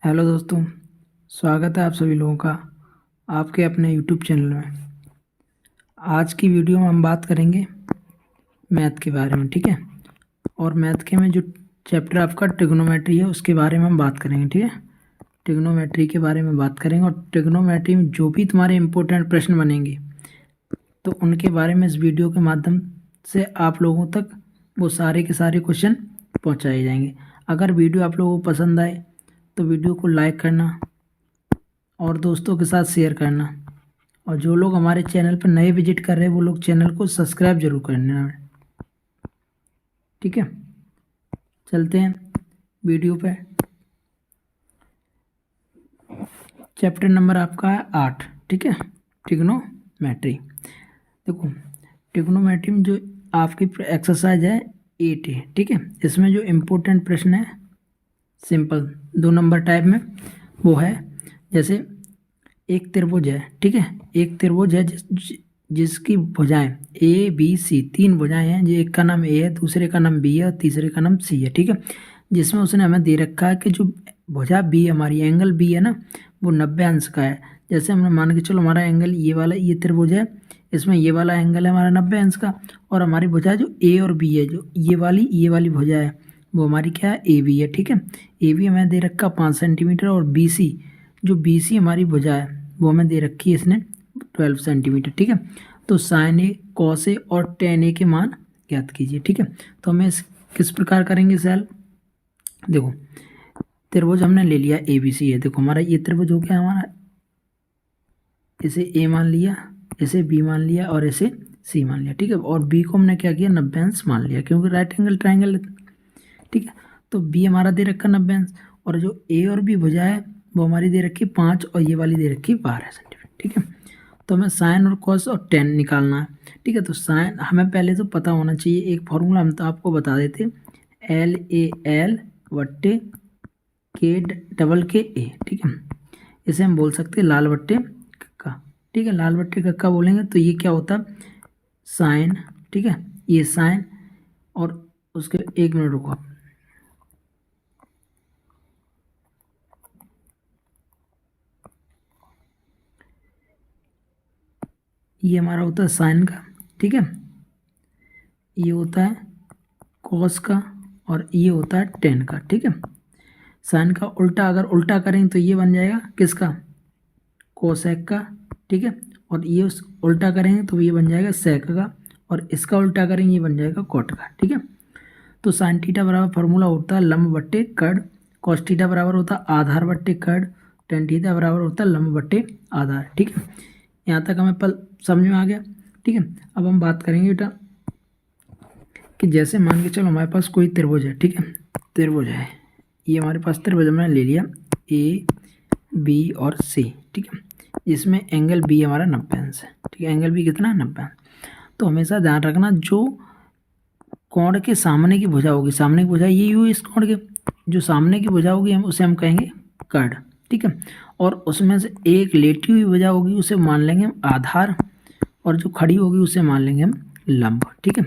Hello दोस्तों। स्वागत है आप सभी लोगों का आपके अपने यूट्यूब चैनल में। आज की वीडियो में हम बात करेंगे मैथ के बारे में, ठीक है। और मैथ के में जो चैप्टर आपका ट्रिग्नोमेट्री है उसके बारे में हम बात करेंगे, ठीक है। ट्रिग्नोमेट्री के बारे में बात करेंगे और ट्रिग्नोमेट्री में जो भी तुम्हारे इम्पोर्टेंट प्रश्न बनेंगे तो उनके बारे में इस वीडियो के माध्यम से आप लोगों तक वो सारे के सारे क्वेश्चन पहुँचाए जाएंगे। अगर वीडियो आप लोगों को पसंद आए तो वीडियो को लाइक करना और दोस्तों के साथ शेयर करना, और जो लोग हमारे चैनल पर नए विजिट कर रहे हैं वो लोग चैनल को सब्सक्राइब जरूर करना, ठीक है। चलते हैं वीडियो पे। चैप्टर नंबर आपका है 8, ठीक है, ट्रिग्नोमेट्री। देखो, ट्रिग्नोमेट्री में जो आपकी एक्सरसाइज है 8 है, ठीक है। इसमें जो इम्पोर्टेंट प्रश्न है सिंपल 2 नंबर टाइप में वो है, जैसे एक त्रिभुज है, ठीक है। एक त्रिभुज है जिसकी भुजाएं ए बी सी, 3 भुजाएं हैं। जो एक का नाम ए है, दूसरे का नाम बी है और तीसरे का नाम सी है, ठीक है। जिसमें उसने हमें दे रखा है कि जो भुजा बी हमारी एंगल बी है ना वो 90 अंश का है। जैसे हमने मान के चलो हमारा एंगल ये वाला, ये त्रिभुज है, इसमें ये वाला एंगल है हमारा 90 अंश का, और हमारी भुजा जो ए और बी है, जो ये वाली भुजा है वो हमारी क्या है, ए बी है, ठीक है। ए बी हमें दे रखा 5 सेंटीमीटर, और बी सी, जो बी सी हमारी भुजा है वो हमें दे रखी है इसने 12 सेंटीमीटर, ठीक है। तो साइन ए, कॉस ए और टेन ए के मान ज्ञात कीजिए, ठीक है। तो हमें किस प्रकार करेंगे सैल, देखो त्रिभुज हमने ले लिया ए बी सी है। देखो हमारा ये त्रिभुज हो गया हमारा, इसे ए मान लिया, इसे बी मान लिया और इसे सी मान लिया, ठीक है। और बी को हमने क्या किया, 90 अंश मान लिया, क्योंकि राइट एंगल ट्राइंगल है, ठीक है। तो बी हमारा दे रखा 90 अंश, और जो ए और बी भुजा है वो हमारी दे रखी 5 और ये वाली दे रखी 12 सेंटीमीटर, ठीक है। तो हमें साइन और कॉस और टेन निकालना है, ठीक है। तो साइन हमें पहले तो पता होना चाहिए, एक फॉर्मूला हम तो आपको बता देते, एल ए एल वट्टे के डबल के ए, ठीक है। इसे हम बोल सकते हैं लाल बट्टे कक्का, ठीक है। लाल बट्टे कक्का बोलेंगे तो ये क्या होता है, साइन, ठीक है। ये साइन, और उसके 1 मिनट रुको, ये हमारा होता है साइन का, ठीक है। ये होता है कॉस का, और ये होता है टेन का, ठीक है। साइन का उल्टा अगर उल्टा करेंगे तो ये बन जाएगा किसका, कोसेक का, ठीक है। और ये उस उल्टा करेंगे तो ये बन जाएगा सेक का, और इसका उल्टा करेंगे ये बन जाएगा कॉट का, ठीक है। तो साइन थीटा बराबर फार्मूला होता है लंब बट्टे कर्ण, कॉस थीटा बराबर होता है आधार बट्टे कर्ण, टेन थीटा बराबर होता है लंब बट्टे आधार, ठीक है। यहाँ तक हमें पल समझ में आ गया, ठीक है। अब हम बात करेंगे बेटा कि जैसे मान के चलो हमारे पास कोई त्रिभुज है, ठीक है। त्रिभुज है, ये हमारे पास त्रिभुज हमने ले लिया ए बी और सी, ठीक है। इसमें एंगल बी हमारा 90 अंश है, ठीक है। एंगल बी कितना है, 90 अंश। तो हमेशा ध्यान रखना जो कोण के सामने की भुजा होगी, सामने की भुजा ये हुई इस कोण के, जो सामने की भुजा होगी हम उसे हम कहेंगे कर्ण, ठीक है। और उसमें से एक लेटी हुई भुजा होगी उसे मान लेंगे हम आधार, और जो खड़ी होगी उसे मान लेंगे हम लंब, ठीक है।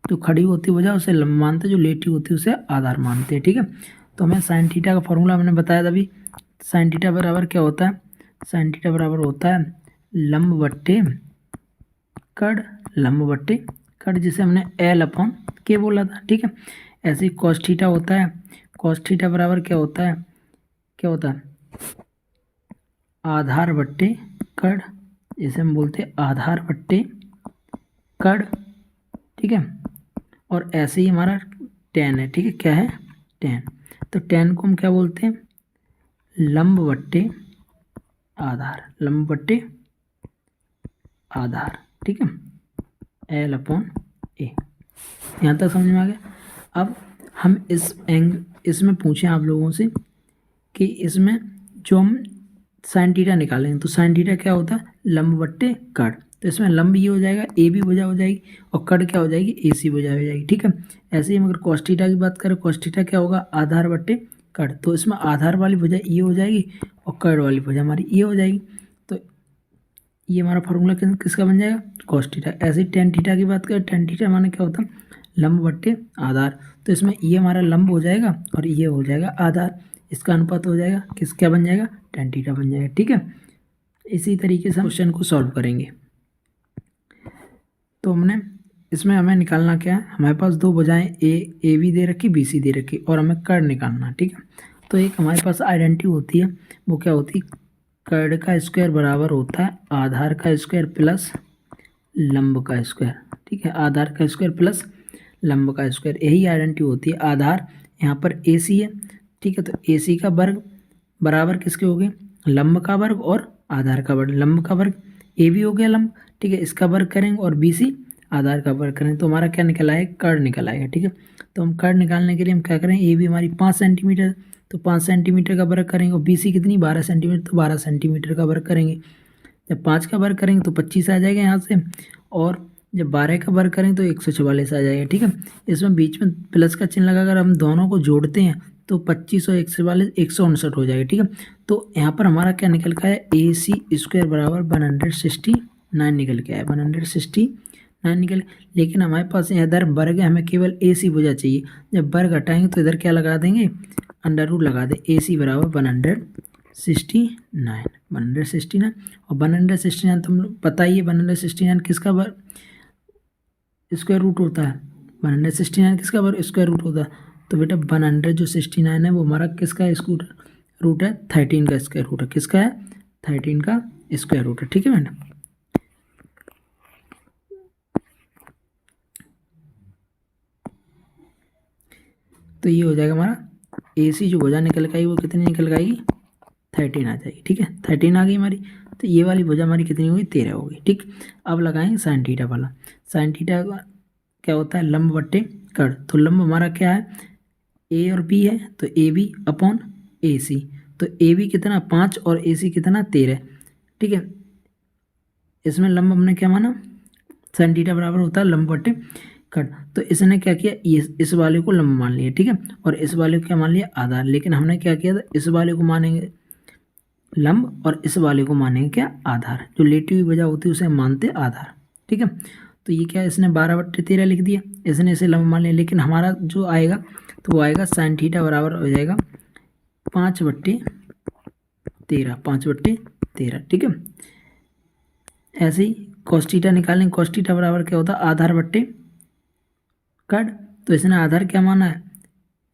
जो खड़ी होती भुजा उसे लंब मानते हैं, जो लेटी होती है उसे आधार मानते हैं, ठीक है। तो हमें साइन थीटा का फॉर्मूला मैंने बताया था अभी, साइन थीटा बराबर क्या होता है, साइन थीटा बराबर होता है लंब बट्टे कर्ण, लंब बट्टे कर्ण, जिसे हमने एल अपॉन के बोला था, ठीक है। ऐसे ही कॉस थीटा होता है, कॉस थीटा बराबर क्या होता है, क्या होता है आधार बट्टे कर्ण, जिसे हम बोलते हैं आधार बट्टे कर्ण, ठीक है। और ऐसे ही हमारा टेन है, ठीक है। क्या है, टेन। तो टेन को हम क्या बोलते हैं, लंब बट्टे आधार, लंब बट्टे आधार, ठीक है, एल अपॉन ए। यहाँ तक समझ में आ गया। अब हम इसमें पूछें आप लोगों से कि इसमें जो हम साइन थीटा निकालेंगे तो साइन थीटा क्या होता है, लंब बट्टे कर्ण। तो इसमें लंब ये हो जाएगा, ए बी भुजा हो जाएगी, और कर्ण क्या हो जाएगी, ए सी भुजा हो जाएगी, ठीक है। ऐसे ही हम अगर कॉस थीटा की बात करें, कॉस थीटा क्या होगा, आधार बट्टे कर्ण। तो इसमें आधार वाली भुजा ये हो जाएगी और कर्ण वाली भुजा हमारी ये हो जाएगी। तो ये हमारा फॉर्मूला किसका बन जाएगा, कॉस थीटा। ऐसे ही टेन थीटा की बात करें, टेन थीटा माने क्या होता है, लंब बट्टे आधार। तो इसमें ये हमारा लंब हो जाएगा और ये हो जाएगा आधार। इसका अनुपात हो जाएगा क्या बन जाएगा, tan थीटा बन जाएगा। ठीक है, इसी तरीके से हम क्वेश्चन को सॉल्व करेंगे। तो हमने इसमें हमें निकालना क्या है, हमारे पास दो भुजाएं ए बी दे रखी, बी सी दे रखी और हमें कर्ड निकालना। ठीक है, तो एक हमारे पास आइडेंटिटी होती है, वो क्या होती है, कर्ड का स्क्वायर बराबर होता है आधार का स्क्वायर प्लस लंब का स्क्वायर। ठीक है, आधार का स्क्वायर प्लस लंब का स्क्वायर, यही आइडेंटिटी होती है। आधार यहाँ पर ए सी है। ठीक है, तो ए सी का वर्ग बराबर किसके हो गए, लंब का वर्ग और आधार का वर्ग। लंब का वर्ग ए बी हो गया लंब। ठीक है, इसका वर्ग करेंगे और बी सी आधार का वर्ग करें तो हमारा क्या निकल आएगा, कर्ड निकल आएगा। ठीक है, तो हम कर्ड निकालने के लिए हम क्या करें, ए बी हमारी 5 सेंटीमीटर, तो 5 सेंटीमीटर का वर्ग करेंगे और बी सी कितनी 12 सेंटीमीटर, तो 12 सेंटीमीटर का वर्ग करेंगे। जब 5 का वर्ग करेंगे तो 25 आ जाएगा यहाँ से, और जब 12 का वर्ग करेंगे तो 144 आ जाएगा। ठीक है, इसमें बीच में प्लस का चिन्ह लगाकर हम दोनों को जोड़ते हैं तो 25 और 144 159 हो जाएगा। ठीक है, तो यहाँ पर हमारा क्या निकल का है, ए सी स्क्वायर बराबर 169 निकल के आया, 169 निकल। लेकिन हमारे पास इधर वर्ग है, हमें केवल ए सी भुजा चाहिए। जब वर्ग हटाएंगे तो इधर क्या लगा देंगे, अंडर रूट लगा दे, ए सी बराबर 169 और 169 तो पता ही है 169 किसका स्क्वायर रूट होता है, 169 किसका स्क्वायर रूट होता है। तो बेटा 100 जो 69 है वो हमारा किसका स्क्वायर रूट है, 13 का स्क्वायर रूट है। किसका है, 13 का स्क्वायर रूट है। ठीक है बेटा, तो ये हो जाएगा हमारा ए सी जो भुजा निकल के आई वो कितनी निकल के आएगी, 13 आ जाएगी। ठीक है, 13 आ गई हमारी, तो ये वाली भुजा हमारी कितनी होगी, 13 होगी। ठीक, अब लगाएंगे साइन थीटा वाला। साइन थीटा क्या होता है, लंब बट्टे कर्ड। तो लंब हमारा क्या है, ए और बी है, तो ए बी अपॉन ए सी। तो ए बी कितना 5 और ए सी कितना 13। ठीक है, इसमें लंब हमने क्या माना, साइन थीटा बराबर होता है लंब बट्टे कर्ड। तो इसने क्या किया, इस वाले को लंब मान लिया। ठीक है, और इस वाले को क्या मान लिया, आधार। लेकिन हमने क्या किया था, इस वाले को मानेंगे लंब और इस वाले को मानेंगे क्या, आधार। जो लेटी हुई वजह होती है उसे हम मानते आधार। ठीक है, तो ये क्या है, इसने 12/13 लिख दिया, इसने इसे लंब मान लिया। लेकिन हमारा जो आएगा तो वो आएगा साइन थीटा बराबर हो जाएगा 5/13, 5/13। ठीक है, ऐसे ही कॉस थीटा निकालेंगे। कॉस थीटा बराबर क्या होता है, आधार बट्टे कर्ड। तो इसने आधार क्या माना है,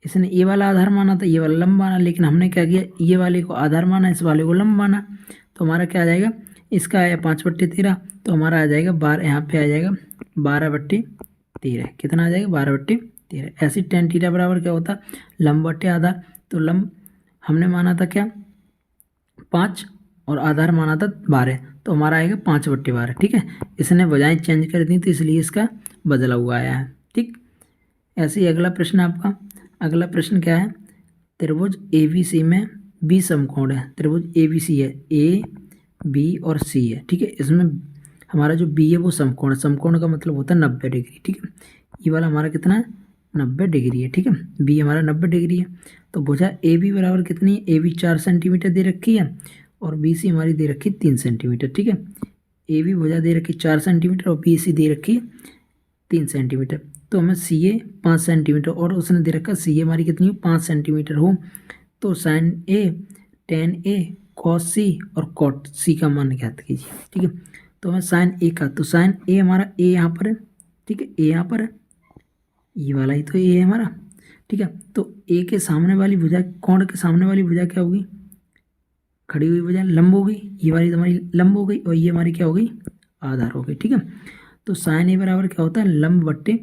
इसने ये वाला आधार माना था, ये वाला लंब माना। लेकिन हमने क्या किया, ये वाले को आधार माना, इस वाले को लंब माना। तो हमारा क्या आ जाएगा, इसका आया 5/13, तो हमारा आ जाएगा 12, यहाँ पे आ जाएगा 12/13। कितना आ जाएगा, 12/13। ऐसी tan थीटा बराबर क्या होता है, लंब बट्टे आधार। तो लंब हमने माना था क्या 5 और आधार माना था 12, तो हमारा आएगा 5/12। ठीक है, इसने बजाय चेंज कर दी तो इसलिए इसका बदला हुआ आया है। ठीक, ऐसे ही अगला प्रश्न आपका, अगला प्रश्न क्या है, त्रिभुज ABC में बी समकोण है। त्रिभुज ABC है, ए बी और सी है। ठीक है, इसमें हमारा जो बी है वो समकोण है। समकोण का मतलब होता है 90 डिग्री। ठीक है, ये वाला हमारा कितना है, 90 डिग्री है। ठीक है, बी हमारा 90 डिग्री है। तो भुजा ए बी बराबर कितनी है, ए बी 4 सेंटीमीटर दे रखी है और बी सी हमारी दे रखी 3 सेंटीमीटर। ठीक है, ए बी भुजा दे रखी 4 सेंटीमीटर और बी सी दे रखी 3 सेंटीमीटर। तो हमें सी ए 5 सेंटीमीटर और उसने दे रखा सी ए हमारी कितनी हो, 5 सेंटीमीटर हो। तो साइन ए, टेन ए, कॉस सी और कॉट सी का मान ज्ञात कीजिए। ठीक है, तो हमें साइन ए का, तो साइन ए हमारा ए यहाँ पर है। ठीक है, ए यहाँ पर है, ये वाला ही तो ए है हमारा। ठीक है, तो ए के सामने वाली भुजा, कोण के सामने वाली भुजा क्या होगी, खड़ी हुई भुजा लंब हो गई। ये वाली हमारी लंब हो गई और ये हमारी क्या हो गई, आधार हो गई। ठीक है, तो साइन ए बराबर क्या होता है, लंब बट्टे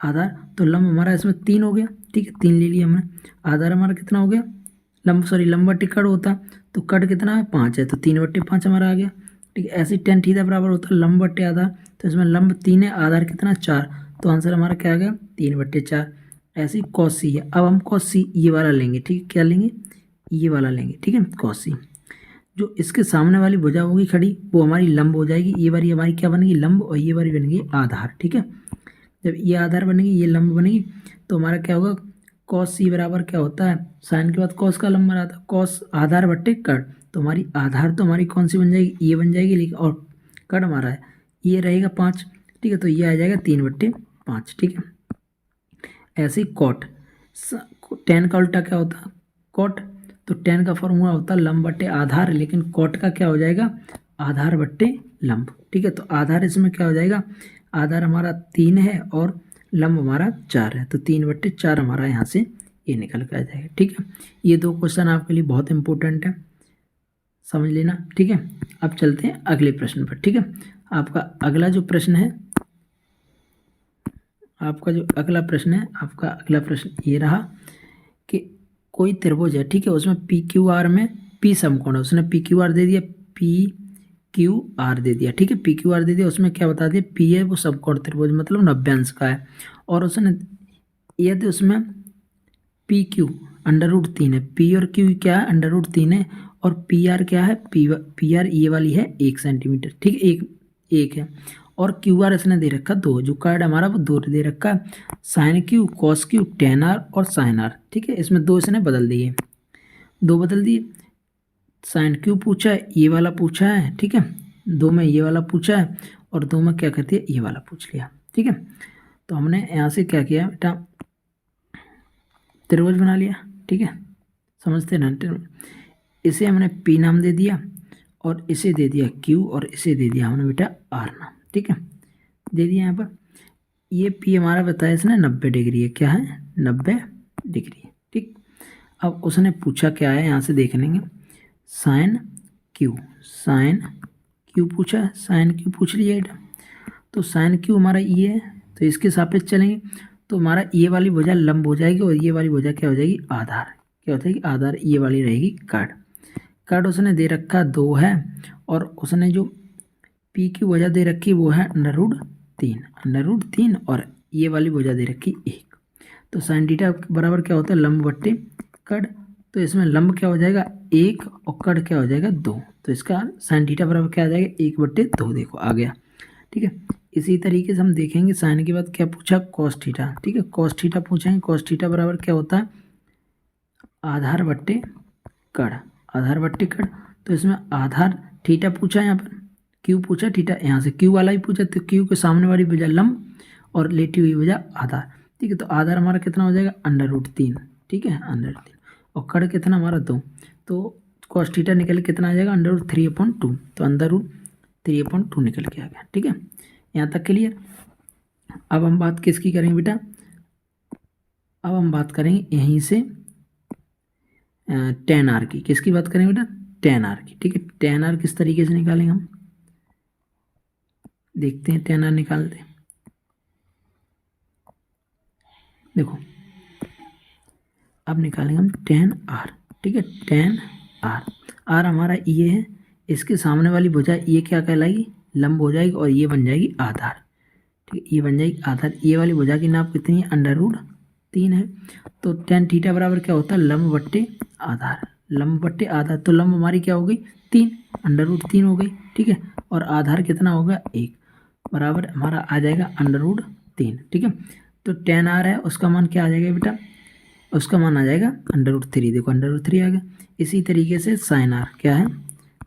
आधार। तो लंब हमारा इसमें 3 हो गया। ठीक है, 3 ले लिया हमने। आधार हमारा कितना हो गया, लंब बट्टे कड़ होता, तो कड़ कितना है 5 है, तो 3/5 हमारा आ गया। ठीक है, ऐसे tan थीटा बराबर होता है लंब बट्टे आधार। तो इसमें लंब 3 है, आधार कितना 4, तो आंसर हमारा क्या आ गया 3/4। ऐसे ही cos c है। अब हम cos c ये वाला लेंगे। ठीक है, क्या लेंगे, ये वाला लेंगे। ठीक है, cos c जो इसके सामने वाली भुजा होगी खड़ी वो हमारी लंब हो जाएगी। ये वाली हमारी क्या बनेगी, लंब, और ये वाली बनेगी आधार। ठीक है, जब ये आधार बनेगी ये लंब बनेगी तो हमारा क्या होगा, कॉस सी बराबर क्या होता है, साइन के बाद कॉस का लंब बनाता है, कॉस आधार बट्टे कड़। तो हमारी आधार तो हमारी कौन सी बन जाएगी, ये बन जाएगी। लेकिन और कड़ हमारा है ये रहेगा 5। ठीक है, तो ये आ जाएगा 3/5। ठीक है, ऐसे ही कॉट, टेन का उल्टा क्या होता है, कॉट। तो tan का फॉर्मूला होता है लंब बट्टे आधार, लेकिन cot का क्या हो जाएगा, आधार बट्टे लंब। ठीक है, तो आधार इसमें क्या हो जाएगा, आधार हमारा 3 है और लंब हमारा 4 है, तो 3/4 हमारा यहाँ से ये निकल के आ जाएगा। ठीक है, ये 2 क्वेश्चन आपके लिए बहुत इंपॉर्टेंट है, समझ लेना। ठीक है, अब चलते हैं अगले प्रश्न पर। ठीक है, आपका अगला जो प्रश्न है, आपका अगला प्रश्न ये रहा कि कोई त्रिभुज है, ठीक है, उसमें पी क्यू आर में पी समकोण है, उसने पी क्यू आर दे दिया, पी क्यू आर दे दिया। ठीक है, पी क्यू आर दे दिया, उसमें क्या बता दिया, पी है वो समकोण त्रिभुज मतलब 90 अंश का है, और उसने यदि उसमें पी क्यू √3 है, पी और क्यू क्या है √3 है, और पी आर क्या है, पी आर ये वाली है 1 सेंटीमीटर। ठीक है, एक है, और क्यू आर इसने दे रखा 2, जो कार्ड हमारा वो 2 दे रखा, sine Q, cos Q, tan R और साइन आर। ठीक है, इसमें 2 इसने बदल दिए, 2 बदल दिए। साइन क्यू पूछा है, ये वाला पूछा है। ठीक है, 2 में ये वाला पूछा है और 2 में क्या करती है, ये वाला पूछ लिया। ठीक है, तो हमने यहाँ से क्या किया बेटा, त्रिभुज बना लिया। ठीक है, समझते ना, इसे हमने पी नाम दे दिया और इसे दे दिया क्यू और इसे दे दिया हमने बेटा आर नाम। ठीक है, दे दिया यहाँ पर, ये पी हमारा बताया इसने 90 डिग्री है, क्या है 90 डिग्री। ठीक, अब उसने पूछा क्या है, यहाँ से देख लेंगे, साइन क्यू पूछा है, साइन क्यू पूछ लिया बेटा, तो साइन क्यू हमारा ये है, तो इसके सापेक्ष चलेंगे, तो हमारा ये वाली भुजा लंब हो जाएगी और ये वाली भुजा क्या हो जाएगी, आधार। क्या हो जाएगी, आधार, ये वाली रहेगी कार्ड उसने दे रखा 2 है, और उसने जो पी की भुजा दे रखी वो है √3 और ये वाली भुजा दे रखी 1। तो साइन थीटा बराबर क्या होता है, लंब बट्टे कड़, तो इसमें लंब क्या हो जाएगा 1 और कड़ क्या हो जाएगा 2, तो इसका साइन थीटा बराबर क्या आ जाएगा 1/2, देखो आ गया। ठीक है, इसी तरीके से हम देखेंगे साइन के बाद क्या पूछा, कॉस थीटा। ठीक है, कॉस थीटा पूछेंगे, कॉस थीटा बराबर क्या होता है, आधार बट्टे कड़, तो इसमें आधार थीटा पूछा, यहाँ पर क्यू पूछा, थीटा यहाँ से क्यू वाला ही पूछा, तो क्यू के सामने वाली भुजा लंब और लेटी हुई भुजा आधार। ठीक है, तो आधार हमारा कितना हो जाएगा √3। ठीक है, √3, और कड़ कितना हमारा 2, तो कॉस थीटा निकल कितना आ जाएगा √3/2, तो √3/2 निकल के आ गया। ठीक है, यहाँ तक क्लियर। अब हम बात किसकी करेंगे बेटा, अब हम बात करेंगे यहीं से टेन आर की। किसकी बात करेंगे बेटा, टेन आर की। ठीक है, टेन आर किस तरीके से निकालेंगे हम, देखते हैं, टेन आर निकालते हैं। देखो अब निकालेंगे हम टेन आर। ठीक है, टेन आर हमारा ये है, इसके सामने वाली भुजा ये क्या कहलाएगी, लंब हो जाएगी, और ये बन जाएगी आधार। ठीक है, ये बन जाएगी आधार, ये वाली भुजा की नाप कितनी है √3 है, तो टेन थीटा बराबर क्या होता है, लंब बट्टे आधार, तो लंब हमारी क्या हो गई 3, √3 हो गई। ठीक है, और आधार कितना होगा 1, बराबर हमारा आ जाएगा √3। ठीक है, तो टेन आर है, उसका मान क्या आ जाएगा बेटा, उसका मान आ जाएगा √3, देखो √3 आ गया। इसी तरीके से साइन आर क्या है,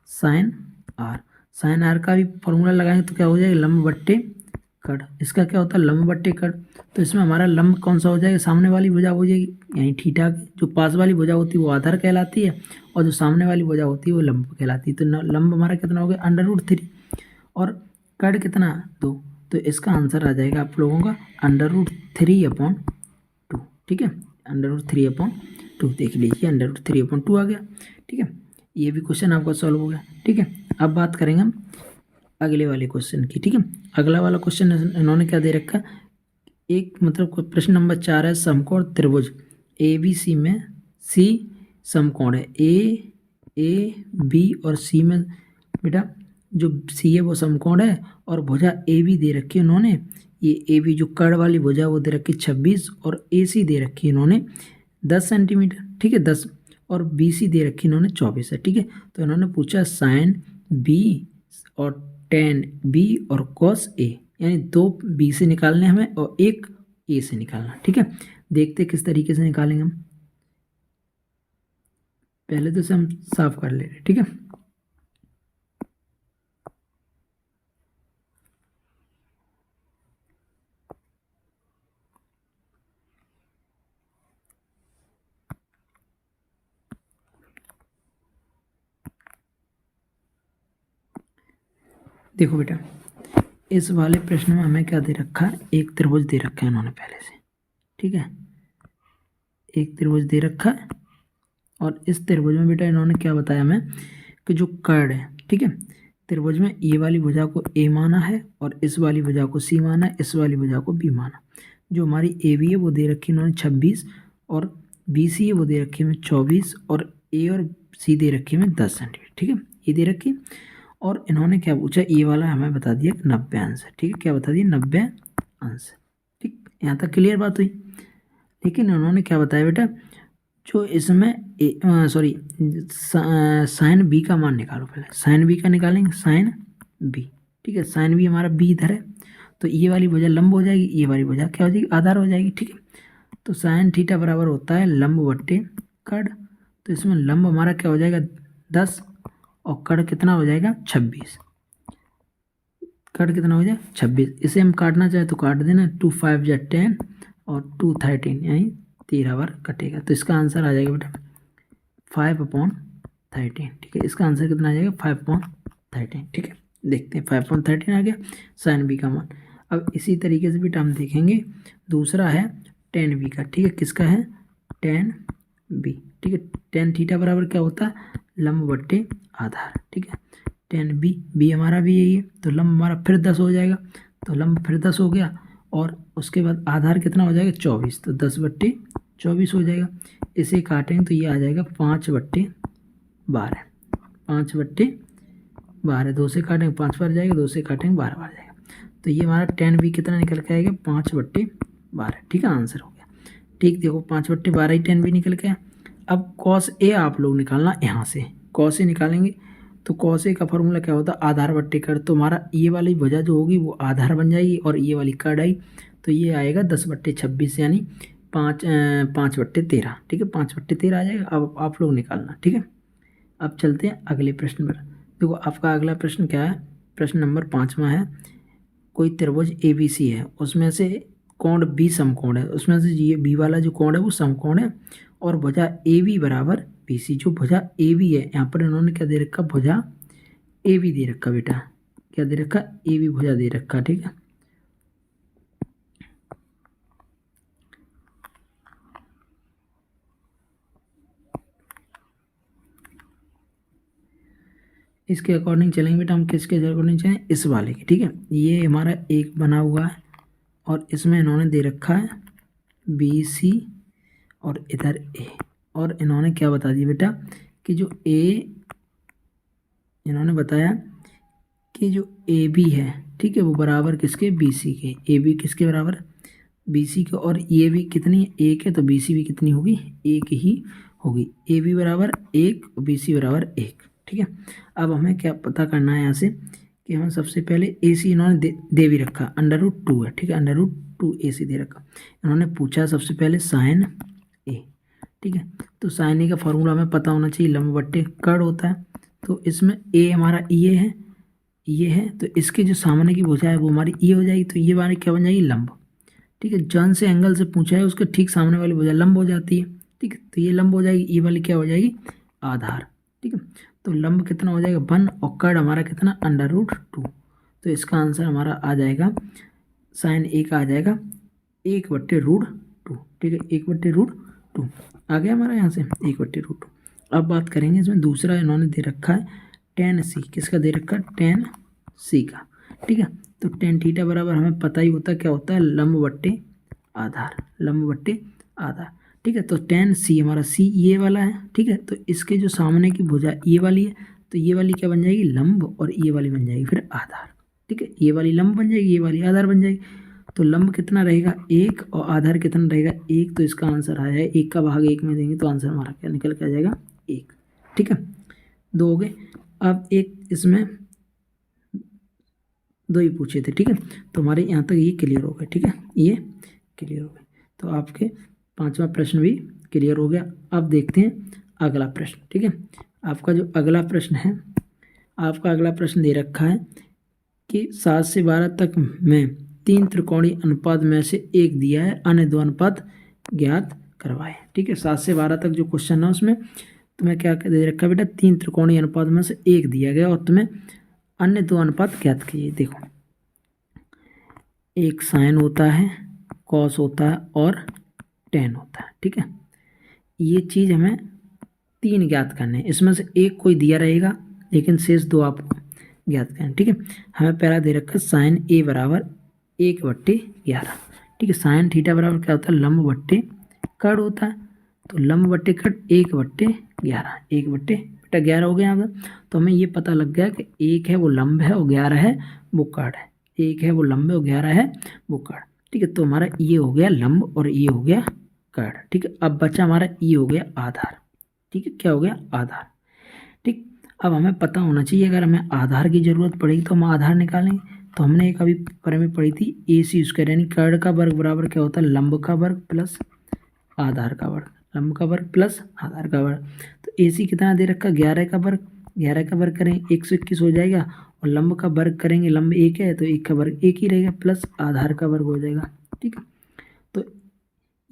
साइन आर का भी फॉर्मूला लगाएंगे तो क्या हो जाएगा, लंब बट्टे कड़, इसका क्या होता है लंब बट्टे कड़, तो इसमें हमारा लंब कौन सा हो जाएगा, सामने वाली भुजा हो जाएगी, यानी थीटा जो पास वाली भुजा होती है वो आधार कहलाती है, और जो सामने वाली भुजा होती है वो लंब कहलाती है। तो लंब हमारा कितना हो गया √3 और कड़ कितना 2, तो इसका आंसर आ जाएगा आप लोगों का √3/2। ठीक है, √3/2 देख लीजिए, √3/2 आ गया। ठीक है, ये भी क्वेश्चन आपका सॉल्व हो गया। ठीक है, अब बात करेंगे हम अगले वाले क्वेश्चन की। ठीक है, अगला वाला क्वेश्चन इन्होंने क्या दे रखा, एक मतलब प्रश्न नंबर 4 है, समकोण त्रिभुज ABC में C समकोण है, A B और C में बेटा जो C है वो समकोण है, और भुजा AB दे रखी है उन्होंने, ये AB जो कड़ वाली भुजा वो दे रखी 26 और AC दे रखी है इन्होंने 10 सेंटीमीटर। ठीक है, 10, और BC दे रखी इन्होंने 24 है। ठीक है, तो इन्होंने पूछा साइन B और टेन B और कॉस A, यानी 2 B से निकालने हमें और 1 A से निकालना। ठीक है, देखते किस तरीके से निकालेंगे हम, पहले तो इसे हम साफ कर ले रहे। ठीक है, देखो बेटा, इस वाले प्रश्न में हमें क्या दे रखा है, एक त्रिभुज दे रखा है इन्होंने पहले से, ठीक है, एक त्रिभुज दे रखा है और इस त्रिभुज में बेटा इन्होंने क्या बताया हमें कि जो कर्ण है, ठीक है, त्रिभुज में ये वाली भुजा को ए माना है और इस वाली भुजा को सी माना है, इस वाली भुजा को बी माना। जो हमारी ए बी है वो दे रखी है इन्होंने 26 और बी सी है वो दे रखी है हमें 24 और ए और सी दे रखी है हमें 10 सेंटीमीटर, ठीक है, ये दे रखी। और इन्होंने क्या पूछा, ये वाला हमें बता दिया 90 अंश है, ठीक है, क्या बता दिया 90 अंश, ठीक, यहाँ तक क्लियर बात हुई। लेकिन उन्होंने क्या बताया बेटा, जो इसमें सॉरी साइन बी का मान निकालो, पहले साइन बी का निकालेंगे, साइन बी, ठीक है, साइन बी हमारा बी इधर है तो ये वाली भुजा लंब हो जाएगी, ये वाली भुजा क्या हो जाएगी, आधार हो जाएगी, ठीक है। तो साइन थीटा बराबर होता है लंब बट्टे कर्ण, तो इसमें लंब हमारा क्या हो जाएगा 10 और कर्ण कितना हो जाएगा 26, कर्ण कितना हो जाएगा 26। इसे हम काटना चाहे तो काट देना, 2 5 या 10 और 2 13 यानी 13 बार कटेगा, तो इसका आंसर आ जाएगा बेटा 5/13, ठीक है, इसका आंसर कितना आ जाएगा 5/13, ठीक है। देखते हैं 5/13 आ गया साइन बी का मान। अब इसी तरीके से बेटा हम देखेंगे दूसरा है tan बी का, ठीक है, किसका है tan बी, ठीक है, tan थीटा बराबर क्या होता है लंब बट्टे आधार, ठीक है, tan बी, बी हमारा भी यही है तो लंब हमारा फिर 10 हो जाएगा, तो लंब फिर 10 हो गया और उसके बाद आधार कितना हो जाएगा 24, तो 10/24 हो जाएगा। इसे काटेंगे तो ये आ जाएगा 5/12, 5/12, 2 से काटेंगे 5 बार जाएगा, 2 से काटेंगे 12 बार जाएगा, तो ये हमारा tan बी कितना निकल के आएगा 5/12, ठीक है, आंसर हो गया। ठीक, देखो 5/12 ही tan बी निकल गया। अब cos ए आप लोग निकालना, यहाँ से cos ए निकालेंगे तो cos ए का फॉर्मूला क्या होता है आधार बट्टे कर्ण, तो हमारा ये वाली भुजा जो होगी वो आधार बन जाएगी और ये वाली कर्ण आई तो ये आएगा 10/26 यानी 5/13, ठीक है, 5/13 आ जाएगा। अब आप लोग निकालना, ठीक है। अब चलते हैं अगले प्रश्न पर। देखो आपका अगला प्रश्न क्या है, प्रश्न नंबर 5वां है, कोई त्रिभुज ए बी सी है, उसमें से कोण बी समकोण है, उसमें से ये बी वाला जो कोण है वो समकोण है और भुजा ए बी बराबर बी सी, जो भुजा ए बी है यहाँ पर इन्होंने क्या दे रखा भुजा ए बी दे रखा बेटा, क्या दे रखा ए बी भुजा दे रखा, ठीक है। इसके अकॉर्डिंग चलेंगे बेटा हम, किसके अकॉर्डिंग चलें, इस वाले के, ठीक है। ये हमारा एक बना हुआ है और इसमें इन्होंने दे रखा है बी सी और इधर ए, और इन्होंने क्या बता दिया बेटा कि जो ए, इन्होंने बताया कि जो ए बी है, ठीक है, वो बराबर किसके बी सी के, ए बी किसके बराबर बी सी के, और ये भी कितनी एक है तो बी सी भी कितनी होगी एक ही होगी, ए बी बराबर 1 और बी सी बराबर 1, ठीक है। अब हमें क्या पता करना है यहाँ से कि हमें सबसे पहले ए सी इन्होंने दे भी रखा √2 है, ठीक है, √2 ए सी दे रखा। इन्होंने पूछा सबसे पहले साइन ए, ठीक है, तो साइन ए का फॉर्मूला हमें पता होना चाहिए लंब बट्टे कर्ण होता है, तो इसमें ए हमारा ये है तो इसके जो सामने की भुजा है वो हमारी ये हो जाएगी, तो ये हमारी क्या बन जाएगी लंब, ठीक है। जौन से एंगल से पूछा है उसके ठीक सामने वाली भुजा लंब हो जाती है, ठीक है, तो ये लंब हो जाएगी, ये वाली क्या हो जाएगी आधार, ठीक है। तो लंब कितना हो जाएगा 1 और कर्ण हमारा कितना √2, तो इसका आंसर हमारा आ जाएगा साइन ए का आ जाएगा 1/√2, ठीक है, 1/√2 आ गया हमारा यहाँ से 1/√2। अब बात करेंगे इसमें दूसरा इन्होंने दे रखा है tan सी, किसका दे रखा है tan सी का, ठीक है। तो tan थीटा बराबर हमें पता ही होता क्या होता है लंब बट्टे आधार, लंब बट्टे आधार, ठीक है। तो tan सी हमारा सी ये वाला है, ठीक है, तो इसके जो सामने की भुजा ये वाली है तो ये वाली क्या बन जाएगी लंब और ये वाली बन जाएगी फिर आधार, ठीक है, ये वाली लंब बन जाएगी ये वाली आधार बन जाएगी। तो लंब कितना रहेगा 1 और आधार कितना रहेगा 1, तो इसका आंसर आ जाएगा 1 का भाग 1 में देंगे तो आंसर हमारा क्या निकल के आ जाएगा 1, ठीक है। 2 हो गए। अब एक इसमें 2 ही पूछे थे, ठीक है, तो हमारे यहाँ तक ये क्लियर हो गए, ठीक है, ये क्लियर हो गए, तो आपके 5वां प्रश्न भी क्लियर हो गया। अब देखते हैं अगला प्रश्न, ठीक है। आपका जो अगला प्रश्न है, आपका अगला प्रश्न दे रखा है कि 7 से 12 तक में 3 त्रिकोणीय अनुपात में से एक दिया है, अन्य 2 अनुपात ज्ञात करवाए, ठीक है। 7 से 12 तक जो क्वेश्चन है उसमें तुम्हें क्या दे रखा है बेटा 3 त्रिकोणीय अनुपात में से एक दिया गया और तुम्हें अन्य दो अनुपात ज्ञात कीजिए। देखो, एक साइन होता है, कॉस होता है और टेन होता है, ठीक है। ये चीज़ हमें तीन ज्ञात करने हैं, इसमें से एक कोई दिया रहेगा लेकिन शेष दो आपको ज्ञात करना, ठीक है। हमें पहला दे रखा है साइन ए बराबर 1/11, ठीक है। साइन थीटा बराबर क्या होता है, लंब बट्टे कड़ होता है। तो लंब बट्टे कड़ 1/11, 1/11 हो गया यहाँ पर। तो हमें ये पता लग गया कि एक है वो लंब है और 11 है वो कड़ है। एक है वो लंब है और 11 है वो कड़, ठीक है। तो हमारा ये हो गया लंब और ये हो गया कड़, ठीक है। अब बचा हमारा ये हो गया आधार, ठीक है। क्या हो गया, आधार, ठीक। अब हमें पता होना चाहिए अगर हमें आधार की जरूरत पड़ेगी तो हम आधार निकालेंगे। तो हमने एक अभी पर में पढ़ी थी AC स्क्वायर, यानी कर्ण का वर्ग बराबर क्या होता है, लंब का वर्ग प्लस आधार का वर्ग, लंब का वर्ग प्लस आधार का वर्ग। तो AC कितना दे रखा, 11 का वर्ग, 11 का वर्ग करेंगे 121 हो जाएगा, और लंब का वर्ग करेंगे, लंब 1 है तो 1 का वर्ग 1 ही रहेगा, प्लस आधार का वर्ग हो जाएगा, ठीक है। तो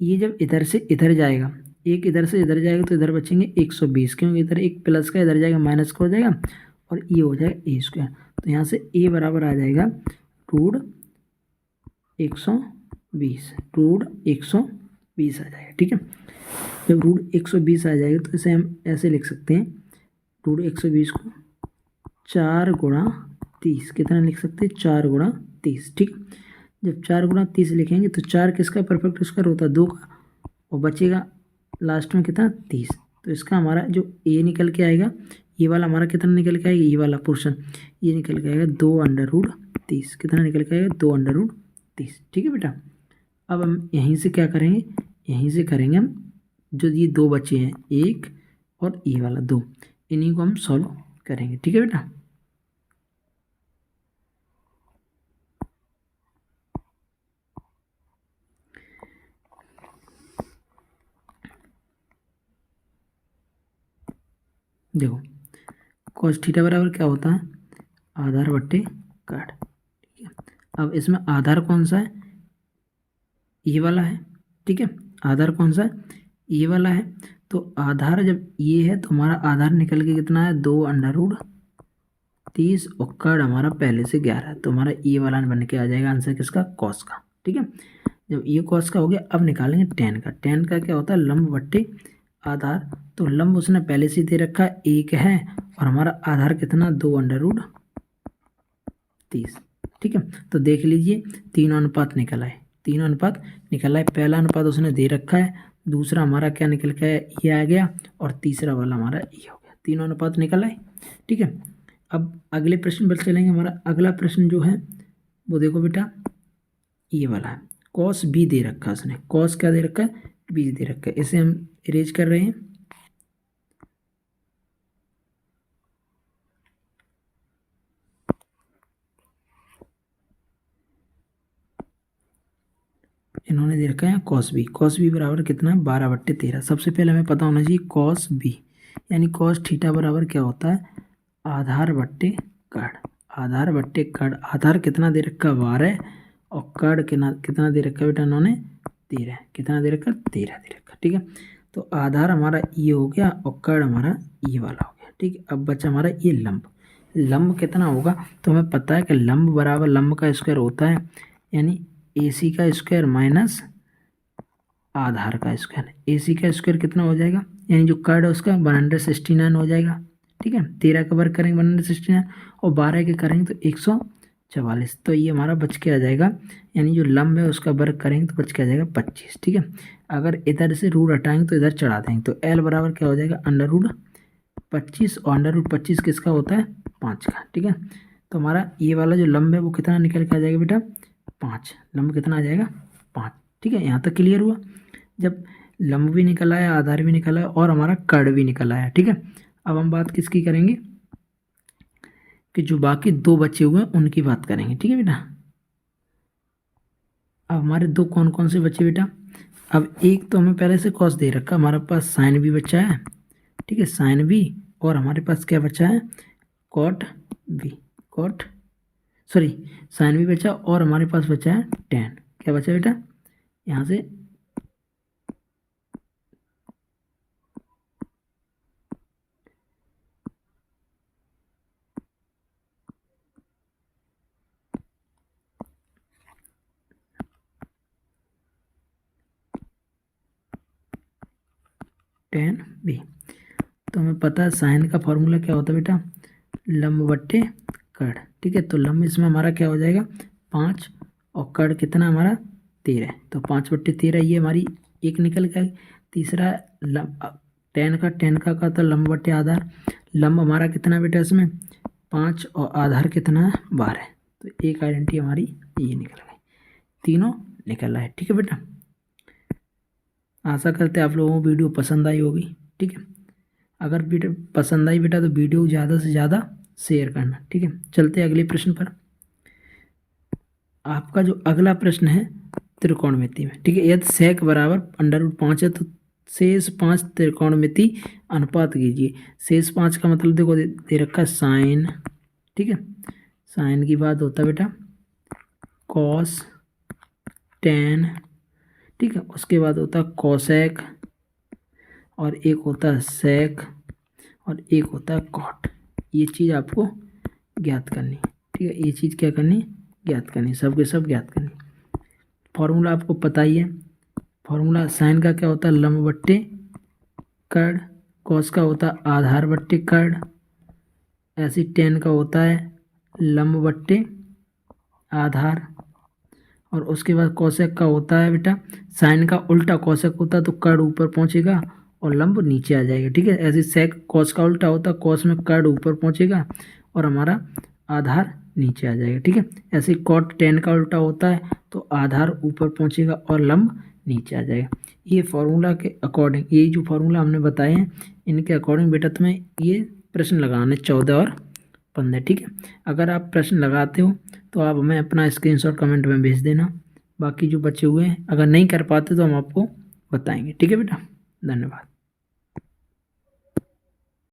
ये जब इधर से इधर जाएगा, एक इधर से इधर जाएगा तो इधर बचेंगे 120, क्योंकि इधर एक प्लस का इधर जाएगा माइनस का हो जाएगा, और ये हो जाएगा ए स्क्वायर। तो यहाँ से ए बराबर आ जाएगा रूट 120, रूट 120 आ जाएगा, ठीक है। जब रूट 120 आ जाएगा तो इसे हम ऐसे लिख सकते हैं, रूट 120 को 4 × 30, कितना लिख सकते हैं, 4 × 30, ठीक। जब 4 × 30 लिखेंगे तो 4 किसका परफेक्ट स्क्वायर होता है, 2 का, और बचेगा लास्ट में कितना, 30। तो इसका हमारा जो ए निकल के आएगा, ये वाला हमारा कितना निकल के आएगा, ये वाला पोर्शन ये निकल के आएगा 2√30, कितना निकल के आएगा, 2√30, ठीक है बेटा। अब हम यहीं से क्या करेंगे, यहीं से करेंगे हम जो ये दो बचे हैं, एक और ये वाला 2, इन्हीं को हम सॉल्व करेंगे, ठीक है बेटा। देखो, cos थीटा बराबर क्या होता है, आधार बट्टे कड़, ठीक है। अब इसमें आधार कौन सा है, ये वाला है, ठीक है। आधार कौन सा है, ये वाला है। तो आधार जब ये है तो हमारा आधार निकल के कितना है, 2√30, और कड़ हमारा पहले से 11 है, तो हमारा ये वाला बन के आ जाएगा आंसर किसका, कॉस का, ठीक है। जब ये कॉस का हो गया, अब निकालेंगे टेन का। टेन का क्या होता है, लंब बट्टे आधार। तो लंब उसने पहले से दे रखा है, 1 है, और हमारा आधार कितना, 2√30, ठीक है। तो देख लीजिए तीनों अनुपात निकल आए, तीनों अनुपात निकल आए। पहला अनुपात उसने दे रखा है, दूसरा हमारा क्या निकल के ये आ गया, और तीसरा वाला हमारा ये हो गया, तीनों अनुपात निकल आए, ठीक है। अब अगले प्रश्न पर चलेंगे। हमारा अगला प्रश्न जो है वो देखो बेटा, ये वाला है, कॉस बी दे रखा है उसने, कॉस क्या दे रखा है, बी दे रखा है। इसे हम इरेज कर रहे हैं। इन्होंने दे रखा है कॉस बी, कॉस बी बराबर कितना है, 12/13। सबसे पहले हमें पता होना चाहिए कॉस बी, यानी कॉस थीटा बराबर क्या होता है, आधार बट्टे कड़, आधार बट्टे कड़। आधार कितना दे रखा है, 12, और कड़ कितना दे रखा है बेटा इन्होंने, 13, कितना दे रखा, 13 दे रखा, ठीक है। तो आधार हमारा ये हो गया और कड़ हमारा ये वाला हो गया, ठीक है। अब बचा हमारा ये लंब, लंब कितना होगा, तो हमें पता है कि लंब बराबर लंब का स्क्वायर होता है, यानी AC का स्क्वायर माइनस आधार का स्क्वायर। AC का स्क्वायर कितना हो जाएगा, यानी जो कड़ है उसका 169 हो जाएगा, ठीक है। 13 का वर्ग करेंगे 169, और 12 के करेंगे तो 144। तो ये हमारा बच के आ जाएगा, यानी जो लंब है उसका वर्ग करेंगे तो बच के आ जाएगा 25, ठीक है। अगर इधर से रूट हटाएंगे तो इधर चढ़ा देंगे, तो L बराबर क्या हो जाएगा, √25, और √25 किसका होता है, 5 का, ठीक है। तो हमारा ये वाला जो लंब है वो कितना निकल के आ जाएगा बेटा, 5, लंब कितना आ जाएगा, 5, ठीक है। यहाँ तक क्लियर हुआ। जब लंब भी निकल आया, आधार भी निकल आया, और हमारा कड़ भी निकल आया, ठीक है। अब हम बात किसकी करेंगे, कि जो बाकी दो बचे हुए हैं उनकी बात करेंगे, ठीक है बेटा। अब हमारे दो कौन कौन से बचे बेटा, अब एक तो हमें पहले से कॉस दे रखा, हमारे पास साइन भी बचा है, ठीक है, साइन भी, और हमारे पास क्या बचा है, कॉट भी, कॉट सॉरी साइन भी बचा, और हमारे पास बचा है टेन। क्या बचा बेटा, यहाँ से tan b। तो हमें पता है साइन का फॉर्मूला क्या होता है बेटा, लंब बट्टे कड़। ठीक है, तो लंब इसमें हमारा क्या हो जाएगा 5 और कड़ कितना हमारा 13। तो 5/13 ये हमारी एक निकल गई। तीसरा टेन का तो लंब बट्टे आधार। लंब हमारा कितना बेटा इसमें 5 और आधार कितना 12। तो एक आइडेंटिटी हमारी ये निकल गई, तीनों निकल रहा है। ठीक है बेटा, आशा करते हैं आप लोगों को वीडियो पसंद आई होगी। ठीक है, अगर वीडियो पसंद आई बेटा तो वीडियो ज़्यादा से ज़्यादा शेयर करना। ठीक है, चलते हैं अगले प्रश्न पर। आपका जो अगला प्रश्न है त्रिकोणमिति में। ठीक है, यदि सेक बराबर √5 है तो शेष 5 त्रिकोणमिति अनुपात कीजिए। शेष 5 का मतलब देखो दे रखा है साइन। ठीक है, साइन की बात होता है बेटा कॉस, टेन। ठीक है, उसके बाद होता है कोसेक, और एक होता है सेक, और एक होता है कॉट। ये चीज़ आपको ज्ञात करनी। ठीक है, ये चीज़ क्या करनी, ज्ञात करनी, सब के सब ज्ञात करनी। फॉर्मूला आपको पता ही है। फॉर्मूला साइन का क्या होता है लंब बट्टे कड़, कॉस का होता है आधार बट्टे कड़, ऐसी टेन का होता है लंब बट्टे आधार, और उसके बाद कोसेक का होता है बेटा साइन का उल्टा कोसेक होता है तो कड़ ऊपर पहुंचेगा और लंब नीचे आ जाएगा। ठीक है, ऐसे सेक कॉस का उल्टा होता है, कॉस में कड़ ऊपर पहुंचेगा और हमारा आधार नीचे आ जाएगा। ठीक है, ऐसे कॉट टेन का उल्टा होता है तो आधार ऊपर पहुंचेगा और लंब नीचे आ जाएगा। ये फार्मूला के अकॉर्डिंग, ये जो फार्मूला हमने बताए हैं इनके अकॉर्डिंग बेटा तुम्हें ये प्रश्न लगाने 14 और 15। ठीक है, अगर आप प्रश्न लगाते हो तो आप हमें अपना स्क्रीनशॉट कमेंट में भेज देना। बाकी जो बचे हुए हैं अगर नहीं कर पाते तो हम आपको बताएंगे। ठीक है बेटा, धन्यवाद।